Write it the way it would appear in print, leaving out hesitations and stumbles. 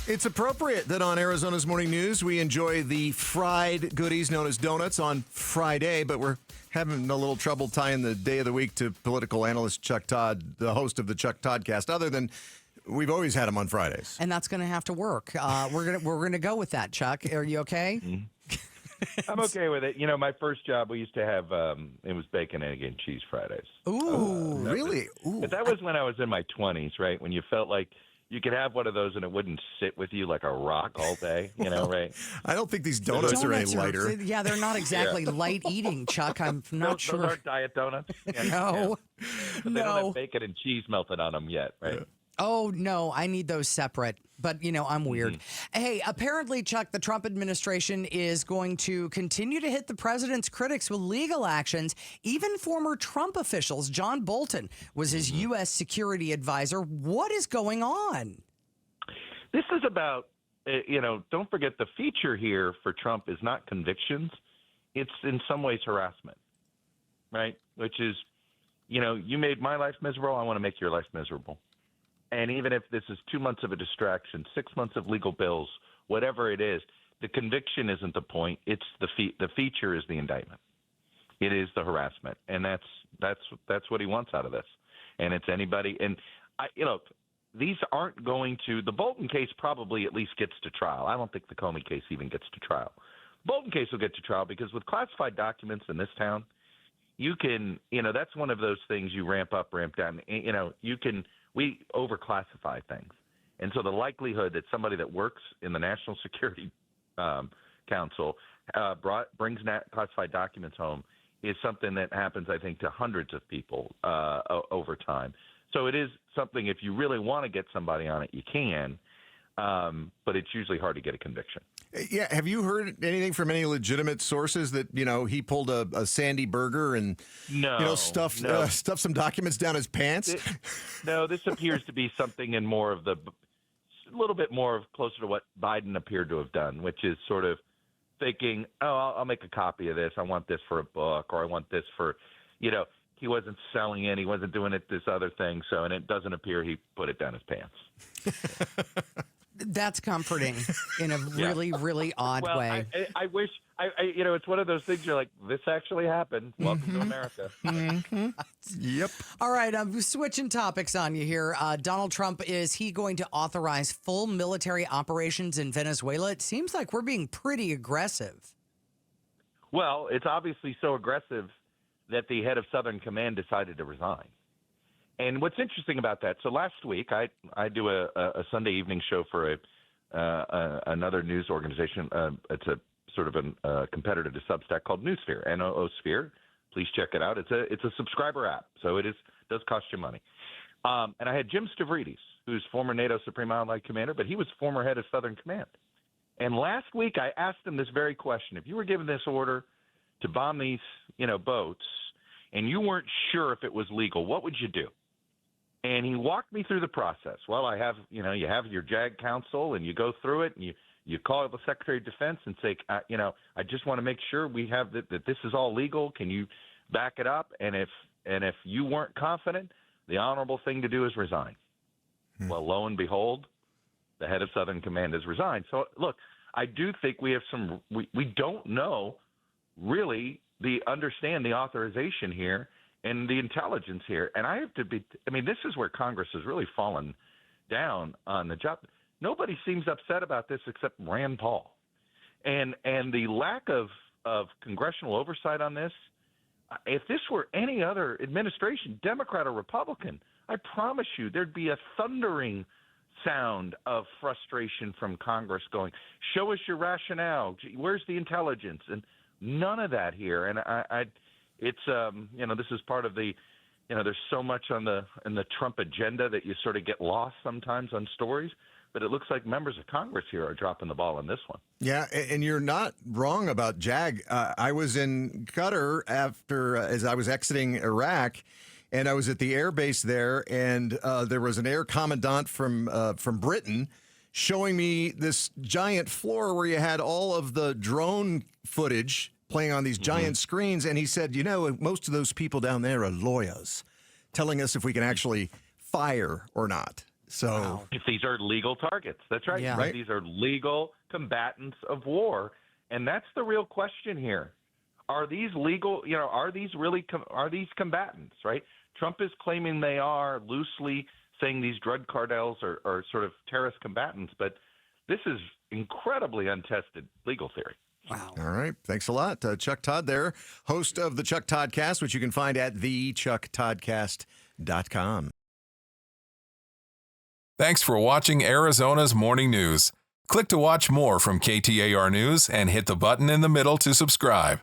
It's appropriate that on Arizona's Morning News, we enjoy the fried goodies known as donuts on Friday, but we're having a little trouble tying the day of the week to political analyst Chuck Todd, the host of the Chuck Toddcast, other than we've always had him on Fridays. And that's going to have to work. We're gonna go with that, Chuck. Are you okay? I'm okay with it. You know, my first job, we used to have, it was bacon, egg, and cheese Fridays. Ooh, really? But that was when I was in my 20s, right? When you felt like you could have one of those and it wouldn't sit with you like a rock all day, you know, right? I don't think these donuts are any lighter. Yeah, they're not exactly light eating, Chuck. I'm not sure. Those aren't diet donuts. Yeah, No. But they don't have bacon and cheese melted on them yet, right? Oh, no, I need those separate. But, you know, I'm weird. Hey, apparently, Chuck, the Trump administration is going to continue to hit the president's critics with legal actions. Even former Trump officials, John Bolton was his U.S. security advisor. What is going on? This is about, don't forget the feature here for Trump is not convictions. It's in some ways harassment, right? Which is, you made my life miserable. I want to make your life miserable. And even if this is 2 months of a distraction, 6 months of legal bills, whatever it is, the conviction isn't the point. It's the feature is the indictment. It is the harassment, and that's what he wants out of this. And it's anybody. And these aren't going to. The Bolton case probably at least gets to trial. I don't think the Comey case even gets to trial. Bolton case will get to trial because with classified documents in this town, you can. That's one of those things you ramp up, ramp down. We overclassify things. And so the likelihood that somebody that works in the National Security Council brings classified documents home is something that happens, I think, to hundreds of people over time. So it is something, if you really want to get somebody on it, you can, but it's usually hard to get a conviction. Yeah. Have you heard anything from any legitimate sources that, he pulled a Sandy Burger and, stuffed some documents down his pants? This appears to be something in more of a little bit more of closer to what Biden appeared to have done, which is sort of thinking, I'll make a copy of this. I want this for a book, or I want this for, he wasn't selling it. He wasn't doing it this other thing. So, and it doesn't appear he put it down his pants. That's comforting in a really, really odd way. I wish, it's one of those things you're like, this actually happened. Welcome to America. Yep. All right, I'm switching topics on you here. Donald Trump, is he going to authorize full military operations in Venezuela? It seems like we're being pretty aggressive. Well, it's obviously so aggressive that the head of Southern Command decided to resign. And what's interesting about that, so last week I do a Sunday evening show for another news organization. It's a sort of a competitor to Substack called Noosphere, Noosphere. Please check it out. It's a subscriber app, so it does cost you money. And I had Jim Stavridis, who's former NATO Supreme Allied Commander, but he was former head of Southern Command. And last week I asked him this very question: if you were given this order to bomb these boats, and you weren't sure if it was legal, what would you do? And he walked me through the process. Well, I have, you have your JAG council, and you go through it, and you call the Secretary of Defense and say, I just want to make sure we have that this is all legal. Can you back it up? And if you weren't confident, the honorable thing to do is resign. Well, lo and behold, the head of Southern Command has resigned. So, look, I do think we have we don't know really understand the authorization here and the intelligence here. And this is where Congress has really fallen down on the job. Nobody seems upset about this except Rand Paul. And the lack of congressional oversight on this, if this were any other administration, Democrat or Republican, I promise you there'd be a thundering sound of frustration from Congress going, show us your rationale. Where's the intelligence? And none of that here. And it's this is part of the, there's so much in the Trump agenda that you sort of get lost sometimes on stories. But it looks like members of Congress here are dropping the ball on this one. Yeah, and you're not wrong about JAG. I was in Qatar as I was exiting Iraq, and I was at the air base there, and there was an air commandant from Britain showing me this giant floor where you had all of the drone footage playing on these giant screens. And he said, most of those people down there are lawyers telling us if we can actually fire or not. So if these are legal targets. That's right. Yeah. Right. These are legal combatants of war, and that's the real question here. Are these legal? Are these really? Are these combatants? Right? Trump is claiming they are, loosely saying these drug cartels are sort of terrorist combatants, but this is incredibly untested legal theory. Wow. all right. Thanks a lot. Chuck Todd there, host of the Chuck Toddcast, which you can find at thechucktoddcast.com. Thanks for watching Arizona's Morning News. Click to watch more from KTAR News and hit the button in the middle to subscribe.